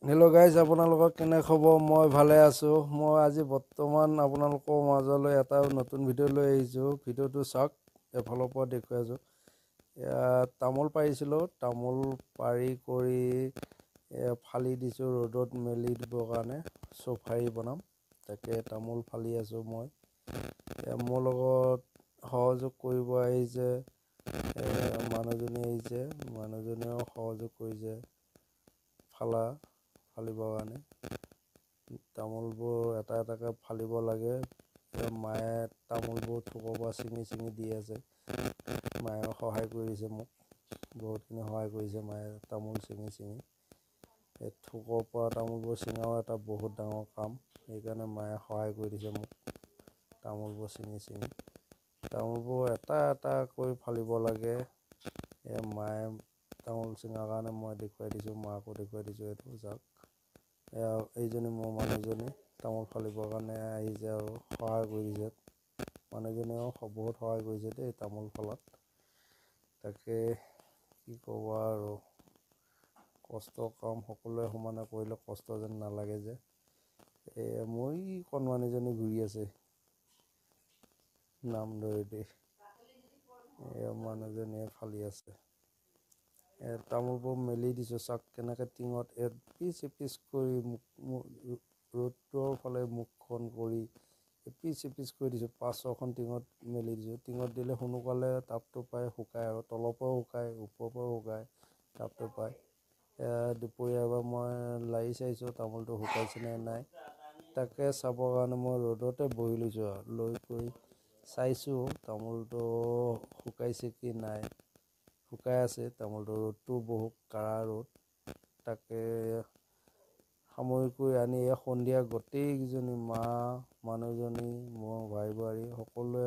Hello' guys, আপোনালোকৰ কেনে খবৰ? মই ভালে আছোঁ। মই আজি বৰ্তমান আপোনালোকৰ মাজলৈ এটা নতুন ভিডিঅ' লৈ আহিছোঁ। ভিডিঅ'টো চাওক, এফালৰ পৰা দেখুৱাই আছোঁ। তামোল পাৰিছিলোঁ, তামোল পাৰি কৰি ফালি দিছোঁ ৰ'দত মেলি দিবৰ কাৰণে। চফাৰী বনাম, তাকে তামোল ফালি আছোঁ মই। মোৰ লগত সহযোগ কৰিব আহিছে মানুহজনী আহিছে, মানুহজনীও সহযোগ কৰিছে ফালিবৰ কাৰণে। তামোলবোৰ এটা এটাকৈ ফালিব লাগে। মায়ে তামোলবোৰ থোকৰ পৰা ছিঙি দি আছে। মায়ে সহায় কৰিছে মোক, বহুতখিনি সহায় কৰিছে মায়ে তামোল ছিঙি। এই থোকৰ পৰা তামোলবোৰ ছিঙাও এটা বহুত ডাঙৰ কাম, সেইকাৰণে মায়ে সহায় কৰি দিছে মোক তামোলবোৰ ছিঙি। তামোলবোৰ এটা এটাকৈ ফালিব লাগে। মায়ে তামোল ছিঙাৰ কাৰণে মই দেখুৱাই দিছোঁ, মাকো দেখুৱাই দিছোঁ। এইটো চাওক, এইজনী মোৰ মানুহজনী তামোল ফালিবৰ কাৰণে আহিছে আৰু সহায় কৰিছে। মানুহজনীও বহুত সহায় কৰিছে দেই তামোল ফালাত। তাকে কি ক'ব আৰু, কষ্টৰ কাম সকলোৱে সমানে কৰিলে কষ্ট যেন নালাগে যে। মোৰ কণমানিজনী ঘূৰি আছে নাম ধৰি দি। মানুহজনীয়ে ফালি আছে। তামোলবোৰ মেলি দিছোঁ, চাওক কেনেকৈ টিঙত এপিচ কৰি ৰ'দৰ ফালে মুখখন কৰি এপিচ কৰি দিছোঁ। 5-6খন টিঙত মেলি দিছোঁ। টিঙত দিলে সোনকালে তাপটো পাই শুকায় আৰু তলৰ পৰাও শুকায়, ওপৰৰ পৰাও শুকায়, তাপটো পায়। দুপৰীয়া এবাৰ মই লাৰি চাইছোঁ তামোলটো শুকাইছেনে নাই। তাকে চাবৰ কাৰণে মই ৰ'দতে বহি লৈছোঁ আৰু লৈ কৰি চাইছোঁ তামোলটো শুকাইছে কি নাই। শুকাই আছে তামোলটো, ৰ'দটো বহুত কাঢ়া ৰ'দ। তাকে সামৰি কৰি আনি সন্ধিয়া গোটেইকেইজনী মা, মানুহজনী, মোৰ ভাই বোৱাৰী সকলোৱে